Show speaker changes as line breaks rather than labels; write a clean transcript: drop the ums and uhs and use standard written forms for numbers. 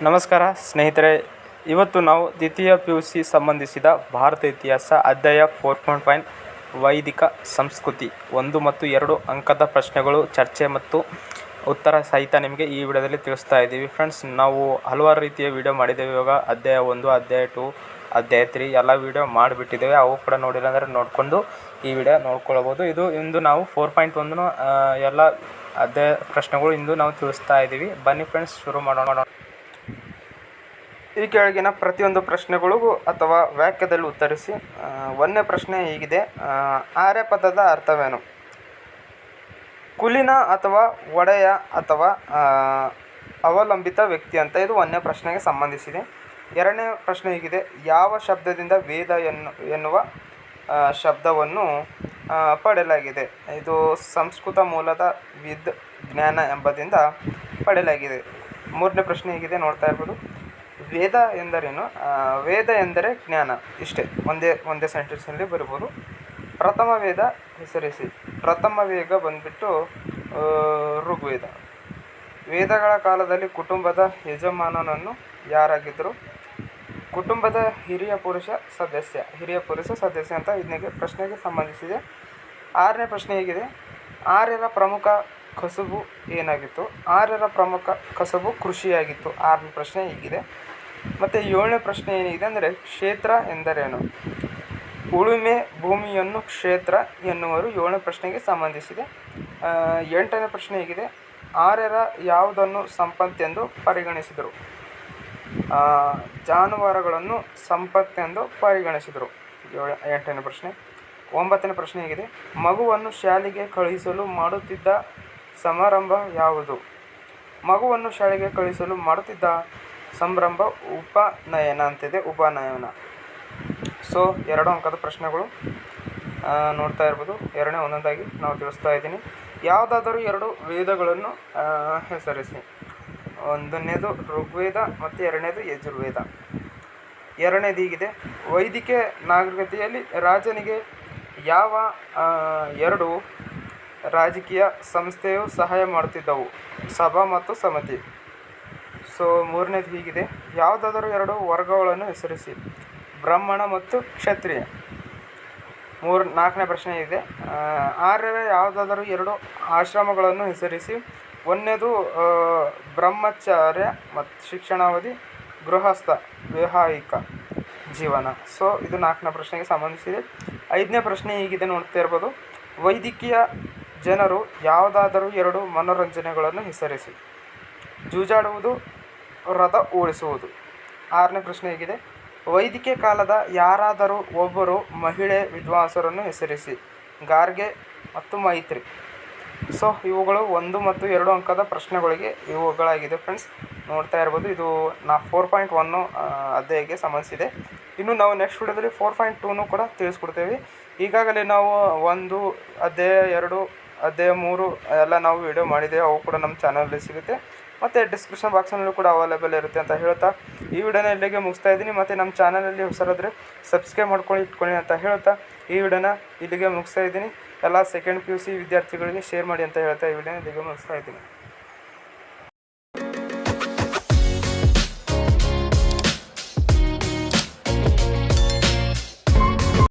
ನಮಸ್ಕಾರ ಸ್ನೇಹಿತರೆ, ಇವತ್ತು ನಾವು ದ್ವಿತೀಯ PUC ಸಂಬಂಧಿಸಿದ ಭಾರತ ಇತಿಹಾಸ ಅಧ್ಯಾಯ 4.5 ವೈದಿಕ ಸಂಸ್ಕೃತಿ 1 ಮತ್ತು 2 ಅಂಕದ ಪ್ರಶ್ನೆಗಳು, ಚರ್ಚೆ ಮತ್ತು ಉತ್ತರ ಸಹಿತ ನಿಮಗೆ ಈ ವಿಡಿಯೋದಲ್ಲಿ ತಿಳಿಸ್ತಾ ಇದ್ದೀವಿ. ಫ್ರೆಂಡ್ಸ್, ನಾವು ಹಲವಾರು ರೀತಿಯ ವಿಡಿಯೋ ಮಾಡಿದ್ದೇವೆ. ಇವಾಗ ಅಧ್ಯಾಯ 1, ಅಧ್ಯಾಯ 2, ಅಧ್ಯಾಯ 3 ಎಲ್ಲ ವಿಡಿಯೋ ಮಾಡಿಬಿಟ್ಟಿದ್ದೇವೆ. ಅವು ಕೂಡ ನೋಡಿಲ್ಲ ಅಂದರೆ ನೋಡಿಕೊಂಡು ಈ ವಿಡಿಯೋ ನೋಡ್ಕೊಳ್ಬೋದು. ಇಂದು ನಾವು 4.1 ಎಲ್ಲ ಅಧ್ಯಾಯ ಪ್ರಶ್ನೆಗಳು ಇಂದು ನಾವು ತಿಳಿಸ್ತಾ ಇದ್ದೀವಿ. ಬನ್ನಿ ಫ್ರೆಂಡ್ಸ್, ಶುರು ಮಾಡೋಣ. ಈ ಕೆಳಗಿನ ಪ್ರತಿಯೊಂದು ಪ್ರಶ್ನೆಗಳಿಗೂ ಅಥವಾ ವಾಕ್ಯದಲ್ಲಿ ಉತ್ತರಿಸಿ. 1ನೇ ಪ್ರಶ್ನೆ ಹೀಗಿದೆ: ಆರ್ಯ ಪದದ ಅರ್ಥವೇನು? ಕುಲೀನ ಅಥವಾ ಒಡೆಯ ಅಥವಾ ಅವಲಂಬಿತ ವ್ಯಕ್ತಿ ಅಂತ. ಇದು 1ನೇ ಪ್ರಶ್ನೆಗೆ ಸಂಬಂಧಿಸಿದೆ. 2ನೇ ಪ್ರಶ್ನೆ ಹೀಗಿದೆ: ಯಾವ ಶಬ್ದದಿಂದ ವೇದ ಎನ್ನುವ ಶಬ್ದವನ್ನು ಪಡೆಯಲಾಗಿದೆ? ಇದು ಸಂಸ್ಕೃತ ಮೂಲದ ವಿದ್, ಜ್ಞಾನ ಎಂಬುದರಿಂದ ಪಡೆಯಲಾಗಿದೆ. 3ನೇ ಪ್ರಶ್ನೆ ಹೀಗಿದೆ, ನೋಡ್ತಾ ಇರ್ಬೋದು: ವೇದ ಎಂದರೇನು? ವೇದ ಎಂದರೆ ಜ್ಞಾನ. ಇಷ್ಟೇ, ಒಂದೇ ಸೆಂಟೆನ್ಸಲ್ಲಿ ಬರ್ಬೋದು. ಪ್ರಥಮ ವೇದ ಹೆಸರಿಸಿ. ಪ್ರಥಮ ವೇದ ಬಂದ್ಬಿಟ್ಟು ಋಗ್ವೇದ. ವೇದಗಳ ಕಾಲದಲ್ಲಿ ಕುಟುಂಬದ ಯಜಮಾನನನ್ನು ಯಾರಾಗಿದ್ದರು? ಕುಟುಂಬದ ಹಿರಿಯ ಪುರುಷ ಸದಸ್ಯ ಅಂತ 5ನೇ ಪ್ರಶ್ನೆಗೆ ಸಂಬಂಧಿಸಿದೆ. 6ನೇ ಪ್ರಶ್ನೆ ಹೇಗಿದೆ: ಆರ್ಯರ ಪ್ರಮುಖ ಕಸುಬು ಏನಾಗಿತ್ತು? ಆರ್ಯರ ಪ್ರಮುಖ ಕಸುಬು ಕೃಷಿಯಾಗಿತ್ತು. 6ನೇ ಪ್ರಶ್ನೆ ಹೀಗಿದೆ. ಮತ್ತು 7ನೇ ಪ್ರಶ್ನೆ ಏನಿದೆ ಅಂದರೆ, ಕ್ಷೇತ್ರ ಎಂದರೇನು? ಉಳುಮೆ ಭೂಮಿಯನ್ನು ಕ್ಷೇತ್ರ ಎನ್ನುವರು. 7ನೇ ಪ್ರಶ್ನೆಗೆ ಸಂಬಂಧಿಸಿದೆ. 8ನೇ ಪ್ರಶ್ನೆ ಹೀಗಿದೆ: ಆರ್ಯರ ಯಾವುದನ್ನು ಸಂಪತ್ತೆಂದು ಪರಿಗಣಿಸಿದರು? ಜಾನುವಾರುಗಳನ್ನು ಸಂಪತ್ತೆಂದು ಪರಿಗಣಿಸಿದರು. 8ನೇ ಪ್ರಶ್ನೆ. 9ನೇ ಪ್ರಶ್ನೆ ಹೇಗಿದೆ: ಮಗುವನ್ನು ಶಾಲೆಗೆ ಕಳುಹಿಸಲು ಮಾಡುತ್ತಿದ್ದ ಸಮಾರಂಭ ಯಾವುದು? ಮಗುವನ್ನು ಶಾಲೆಗೆ ಕಳುಹಿಸಲು ಮಾಡುತ್ತಿದ್ದ ಸಂರಂಭ ಉಪನಯನ ಅಂತಿದೆ. ಉಪನಯನ. ಸೊ 2 ಅಂಕದ ಪ್ರಶ್ನೆಗಳು ನೋಡ್ತಾ ಇರ್ಬೋದು. 2ನೇ ಒಂದೊಂದಾಗಿ ನಾವು ತಿಳಿಸ್ತಾ ಇದ್ದೀನಿ. ಯಾವುದಾದರೂ 2 ವೇದಗಳನ್ನು ಹೆಸರಿಸಿ. 1ನೇದು ಋಗ್ವೇದ ಮತ್ತು 2ನೇದು ಯಜುರ್ವೇದ. 2ನೇದು ಹೀಗಿದೆ: ವೈದಿಕ ನಾಗರಿಕತೆಯಲ್ಲಿ ರಾಜನಿಗೆ ಯಾವ 2 ರಾಜಕೀಯ ಸಂಸ್ಥೆಯು ಸಹಾಯ ಮಾಡುತ್ತಿದ್ದವು? ಸಭಾ ಮತ್ತು ಸಮಿತಿ. ಸೊ 3ನೇದು ಹೀಗಿದೆ: ಯಾವುದಾದರೂ 2 ವರ್ಗಗಳನ್ನು ಹೆಸರಿಸಿ. ಬ್ರಾಹ್ಮಣ ಮತ್ತು ಕ್ಷತ್ರಿಯ. 4ನೇ ಪ್ರಶ್ನೆ ಇದೆ: ಆರ್ಯರ ಯಾವುದಾದರೂ 2 ಆಶ್ರಮಗಳನ್ನು ಹೆಸರಿಸಿ. 1ನೇದು ಬ್ರಹ್ಮಚರ್ಯ ಮತ್ತು ಶಿಕ್ಷಣಾವಧಿ, ಗೃಹಸ್ಥ ವೈವಾಹಿಕ ಜೀವನ. ಸೊ ಇದು 4ನೇ ಪ್ರಶ್ನೆಗೆ ಸಂಬಂಧಿಸಿದೆ. 5ನೇ ಪ್ರಶ್ನೆ ಹೀಗಿದೆ, ನೋಡ್ತಾ ಇರ್ಬೋದು: ವೈದಿಕೀಯ ಜನರು ಯಾವುದಾದರೂ 2 ಮನೋರಂಜನೆಗಳನ್ನು ಹೆಸರಿಸಿ. ಜೂಜಾಡುವುದು, ರಥ ಓಡಿಸುವುದು. 6ನೇ ಪ್ರಶ್ನೆ ಹೀಗಿದೆ: ವೈದಿಕ ಕಾಲದ ಯಾರಾದರೂ ಒಬ್ಬರು ಮಹಿಳೆ ವಿದ್ವಾಂಸರನ್ನು ಹೆಸರಿಸಿ. ಗಾರ್ಗೆ ಮತ್ತು ಮೈತ್ರಿ. ಸೊ ಇವುಗಳು 1 ಮತ್ತು 2 ಅಂಕದ ಪ್ರಶ್ನೆಗಳಿಗೆ ಇವುಗಳಾಗಿದೆ. ಫ್ರೆಂಡ್ಸ್, ನೋಡ್ತಾ ಇರ್ಬೋದು. ಇದು 4.1 ಅಧ್ಯಾಯಕ್ಕೆ ಸಂಬಂಧಿಸಿದೆ. ಇನ್ನು ನಾವು ನೆಕ್ಸ್ಟ್ ವಿಡಿಯೋದಲ್ಲಿ 4.2 ಕೂಡ ತಿಳಿಸ್ಕೊಡ್ತೇವೆ. ಈಗಾಗಲೇ ನಾವು 1 ಅಧ್ಯಾಯ 2 ಅಧ್ಯಾಯ 3 ಎಲ್ಲ ನಾವು ವಿಡಿಯೋ ಮಾಡಿದ್ದೇವೆ. ಅವು ಕೂಡ ನಮ್ಮ ಚಾನಲಲ್ಲಿ ಸಿಗುತ್ತೆ ಮತ್ತು ಡಿಸ್ಕ್ರಿಪ್ಷನ್ ಬಾಕ್ಸ್ನಲ್ಲೂ ಕೂಡ ಅವೈಲೇಬಲ್ ಇರುತ್ತೆ ಅಂತ ಹೇಳ್ತಾ ಈ ವಿಡಿಯೋನ ಇಲ್ಲಿಗೆ ಮುಗಿಸ್ತಾ ಇದ್ದೀನಿ. ಮತ್ತು ನಮ್ಮ ಚಾನಲಲ್ಲಿ ಹೊಸರಾದರೆ ಸಬ್ಸ್ಕ್ರೈಬ್ ಇಟ್ಕೊಳ್ಳಿ ಅಂತ ಹೇಳ್ತಾ ಈ ವಿಡಿಯೋನ ಇಲ್ಲಿಗೆ ಮುಗಿಸ್ತಾ ಇದ್ದೀನಿ. ಎಲ್ಲ ಸೆಕೆಂಡ್ PUC ವಿದ್ಯಾರ್ಥಿಗಳಿಗೆ ಶೇರ್ ಮಾಡಿ ಅಂತ ಹೇಳ್ತಾ ಈ ವಿಡಿಯೋನ ಇಲ್ಲಿಗೆ ಮುಗಿಸ್ತಾ ಇದ್ದೀನಿ.